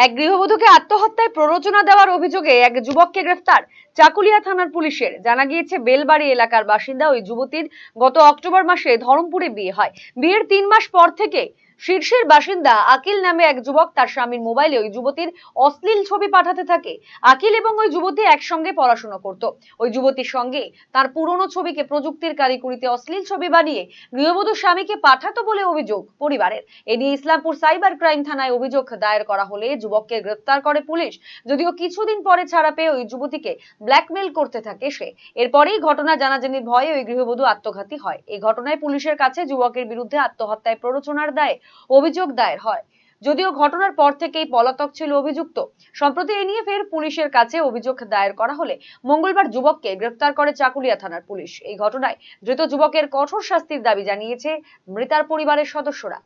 এক গৃহবধূকে আত্মহত্যায় প্ররোচনা দেওয়ার অভিযোগে এক যুবককে গ্রেফতার চাকুলিয়া থানার পুলিশের। জানা গিয়েছে, বেলবাড়ি এলাকার বাসিন্দা ওই যুবতীর গত অক্টোবর মাসে ধরমপুরে বিয়ে হয়। বিয়ের 3 মাস পর থেকে শীর্ষের বাসিন্দা আকিল নামে এক যুবক তার স্বামীর মোবাইলে ওই যুবতীর অশ্লীল ছবি পাঠাতে থাকে। আকিল এবং ওই যুবতী একসঙ্গে পড়াশোনা করত। ওই যুবতীর সঙ্গে তার পুরনো ছবিকে প্রযুক্তির কারিকুরিতে অশ্লীল ছবি বানিয়ে গৃহবধূর স্বামীকে পাঠাতো বলে অভিযোগ পরিবারের। এ নিয়ে ইসলামপুর সাইবার ক্রাইম থানায় অভিযোগ দায়ের করা হলে যুবককে গ্রেফতার করে পুলিশ। যদিও কিছুদিন পরে ছাড়া পেয়ে ওই যুবতীকে ব্ল্যাকমেল করতে থাকে সে। এরপরেই ঘটনা জানাজানির ভয়ে ওই গৃহবধূ আত্মঘাতী হয়। এই ঘটনায় পুলিশের কাছে যুবকের বিরুদ্ধে আত্মহত্যায় প্ররোচনার দায়ে অভিযোগ দায়ের হয়। যদিও ঘটনার পর থেকেই পলাতক ছিল অভিযুক্ত। সম্প্রতি এ নিয়ে ফের পুলিশের কাছে অভিযোগ দায়ের করা হলে মঙ্গলবার যুবককে গ্রেফতার করে চাকুলিয়া থানার পুলিশ। এই ঘটনায় ধৃত যুবকের কঠোর শাস্তির দাবি জানিয়েছে মৃতার পরিবারের সদস্যরা।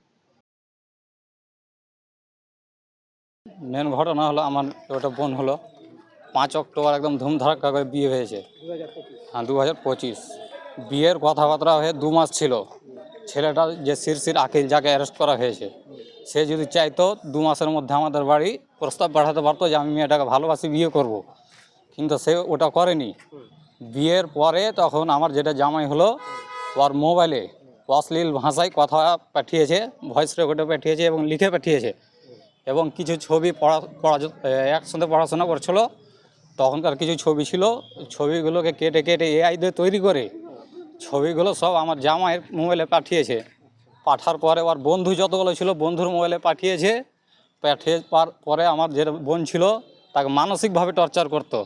মেন ঘটনা হলো, আমার ওটা বোন হলো 5 অক্টোবর একদম ধুমধারাক্কা করে বিয়ে হয়েছে। হ্যাঁ, 2025 বিয়ের কথাবার্তা হয়ে 2 মাস ছিল। ছেলেটা যে শীর্ষের আকিল, যাকে অ্যারেস্ট করা হয়েছে, সে যদি চাইতো 2 মাসের মধ্যে আমাদের বাড়ি প্রস্তাব পাঠাতে পারতো যে আমি মেয়েটাকে ভালোবাসি, বিয়ে করব। কিন্তু সে ওটা করেনি। বিয়ের পরে তখন আমার যেটা জামাই হলো, ওর মোবাইলে অশ্লীল ভাষায় কথা পাঠিয়েছে, ভয়েস রেকর্ডে পাঠিয়েছে এবং লিখে পাঠিয়েছে। এবং কিছু ছবি একসঙ্গে পড়াশোনা করছিল, তখনকার কিছু ছবি ছিল। ছবিগুলোকে কেটে কেটে এআই দিয়ে তৈরি করে ছবিগুলো সব আমার জামাইয়ের মোবাইলে পাঠিয়েছে। পাঠার পরে ওর বন্ধু যতগুলো ছিল বন্ধুর মোবাইলে পাঠিয়েছে। পাঠিয়ে পরে আমার যে বোন ছিল তাকে মানসিকভাবে টর্চার করতো।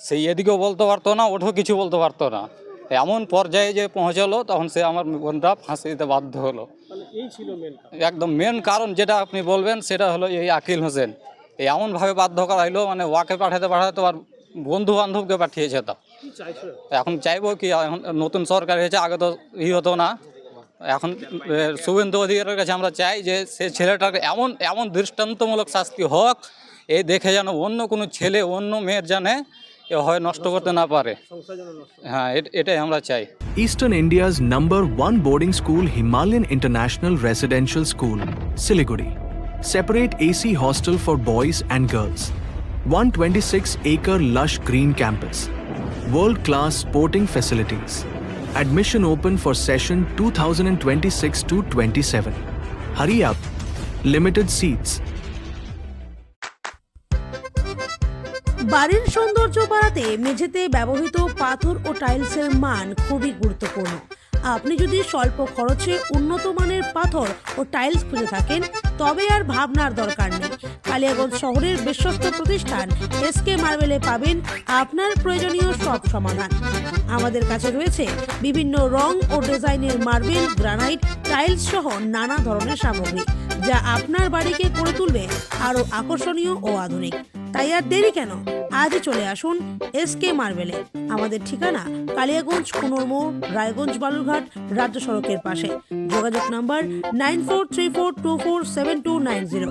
সেই এদিকেও বলতে পারতো না, ওঠেও কিছু বলতে পারতো না। এমন পর্যায়ে যে পৌঁছালো, তখন সে আমার বোনটা ফাঁসি দিতে বাধ্য হলো। একদম মেন কারণ যেটা আপনি বলবেন সেটা হলো এই আকিল হোসেন। এই এমনভাবে বাধ্য করা হলো, মানে ওয়াকে পাঠাতে আর বন্ধু বান্ধবকে পাঠিয়েছে। তা এখন চাইবো কি, এখন নতুন সরকার হয়েছে, আগে তো হতো না। এখন শুভেন্দু অধিকারের কাছে আমরা চাই যে সে ছেলেটাকে এমন দৃষ্টান্তমূলক শাস্তি হোক, এই দেখে যেন অন্য কোনো ছেলে অন্য মেয়ের জানে এ হয় নষ্ট করতে না পারে। হ্যাঁ, এটাই আমরা চাই। Eastern India's #1 boarding school, Himalayan International Residential School, Siliguri. Separate AC hostel for boys and girls. 126-acre lush green campus. World-class sporting facilities. Admission open for session 2026-27. Hurry up. Limited seats. বাড়ির সৌন্দর্য বাড়াতে মেঝেতে ব্যবহৃত পাথর ও টাইলসের মান খুবই গুরুত্বপূর্ণ। আপনি যদি স্বল্প খরচে উন্নত মানের পাথর ও টাইলস খুঁজে থাকেন, তবে আর ভাবনার দরকার নেই। কালিয়াগঞ্জ শহরের বিশ্বস্ত প্রতিষ্ঠান এসকে মার্বেলে পাবেন আপনার প্রয়োজনীয় সব সমাধান। আমাদের কাছে রয়েছে বিভিন্ন রং ও ডিজাইনের মার্বেল, গ্রানাইট, টাইলস সহ নানা ধরনের সামগ্রী, যা আপনার বাড়িকে করে তুলবে আরও আকর্ষণীয় ও আধুনিক। তাই আর দেরি কেন, আজই চলে আসুন এসকে মার্বেলে। আমাদের ঠিকানা কালিয়াগঞ্জ কুনোর মোড়, রায়গঞ্জ বালুরঘাট রাজ্য সড়কের পাশে। যোগাযোগ নাম্বার 9434247290।